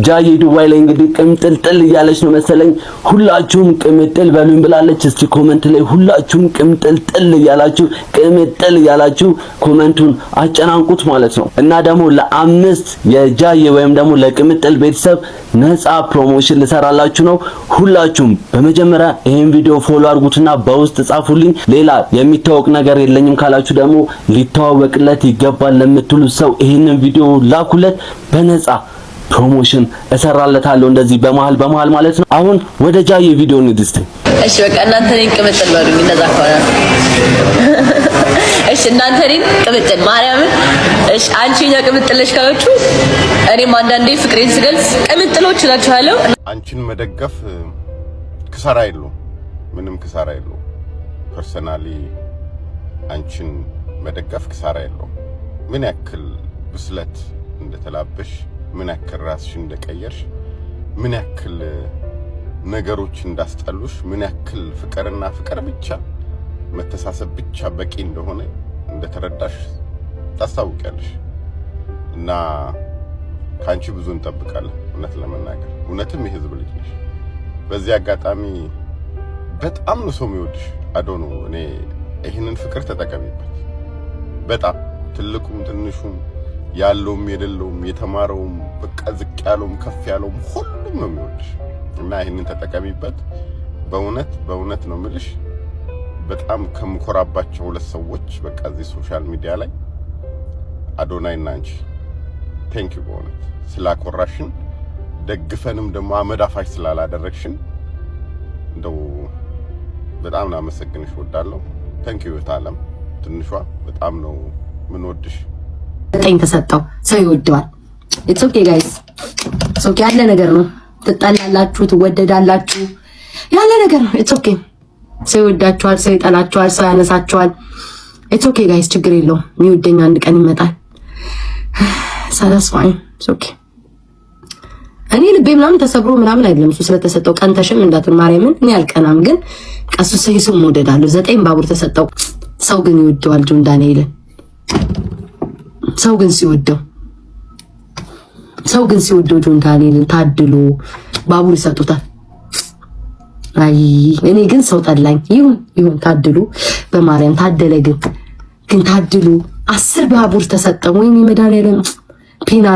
ጃዬ ዱባይ ላይ እንግዲህ ቅምጥልጥል እያለች ነው መሰለኝ። ሁላችሁም ቅምጥል በሉኝ ብላለች። እስቲ ኮሜንት ላይ ሁላችሁም ቅምጥልጥል እያላችሁ ኮሜንቱን አጨናንቁት ማለት ነው። እና ደግሞ ለአምስት የጃዬ ወይም ደግሞ ለቅምጥል ቤተሰብ ነፃ ፕሮሞሽን ልሰራላችሁ ነው። ሁላችሁም በመጀመሪያ ይሄን ቪዲዮ ፎሎ አድርጉትና በውስጥ ጻፉልኝ። ሌላ የሚታወቅ ነገር የለኝም ካላችሁ ደግሞ ሊተዋወቅለት ይገባል ለምትሉ ሰው ይሄንን ቪዲዮ ላኩለት። በነፃ ፕሮሞሽን እሰራለታለሁ እንደዚህ በመሃል ማለት ነው። አሁን ወደ ጃዬ ቪዲዮ እንድስት። እሺ በቃ እናንተ ነኝ ቅምጥል በሉኝ እንደዛ ከሆነ እሺ እናንተ ነኝ ቅምጥል ማርያምን። እሺ አንቺ ኛ ቅምጥልሽ ካላችሁ እኔም አንዳንዴ ፍቅሬን ስገልጽ ቅምጥሎች እላችኋለሁ። አንቺን መደገፍ ክሳራ የለውም፣ ምንም ክሳራ የለውም። ፐርሰናሊ አንቺን መደገፍ ክሳራ የለውም። ምን ያክል ብስለት እንደተላበሽ፣ ምን ያክል ራስሽን እንደቀየርሽ፣ ምን ያክል ነገሮች እንዳስጠሉሽ፣ ምን ያክል ፍቅርና ፍቅር ብቻ መተሳሰብ ብቻ በቂ እንደሆነ እንደተረዳሽ ታስታውቂያለሽ። እና ካንቺ ብዙ እንጠብቃለን። እውነት ለመናገር እውነትም የህዝብ ልጅ ነሽ። በዚህ አጋጣሚ በጣም ነው ሰው የሚወድሽ። አዶኖ እኔ ይሄንን ፍቅር ተጠቀሚበት። በጣም ትልቁም ትንሹም ያለውም የሌለውም የተማረውም በቃ ዝቅ ያለውም ከፍ ያለውም ሁሉም ነው የሚወድሽ እና ይሄንን ተጠቀሚበት። በእውነት ነው የምልሽ። በጣም ከምኮራባቸው ሁለት ሰዎች በቃ እዚህ ሶሻል ሚዲያ ላይ አዶናይና አንቺ ቴንክ ዩ በእውነት ስላኮራሽን፣ ደግፈንም ደግሞ አመዳፋሽ ስላላደረግሽን እንደው በጣም እናመሰግንሽ ወዳለሁ። ቴንክ ዩ ታለም ትንሿ በጣም ነው ምን ወድሽ። ዘጠኝ ተሰጠው ሰው ይወደዋል። ኢትስ ኦኬ ጋይስ፣ ኢትስ ኦኬ ያለ ነገር ነው። ትጣላላችሁ፣ ትወደዳላችሁ፣ ያለ ነገር ነው። ኢትስ ኦኬ ሰው ይወዳችኋል፣ ሰው ይጠላችኋል፣ ሰው ያነሳችኋል። ኢትስ ኦኬ ጋይስ፣ ችግር የለውም። የሚወደኝ አንድ ቀን ይመጣል። ሳላስፋኝ ኢትስ ኦኬ። እኔ ልቤ ምናምን ተሰብሮ ምናምን አይደለም እሱ ስለተሰጠው ቀንተሽም እንዳትን ማርያምን እኔ አልቀናም። ግን ቀሱ ሰው መውደዳለሁ። 9 ባቡር ተሰጠው። ሰው ግን ይወደዋል ጆን ዳንኤልን። ሰው ግን ሲወደው ጆን ዳንኤልን ታድሎ ባቡር ይሰጡታል። አይ እኔ ግን ሰው ጠላኝ። ይሁን ታድሉ በማርያም ታደለ። ግን ታድሉ 10 ባቡር ተሰጠው። ወይኔ መድኃኒዓለም ፒና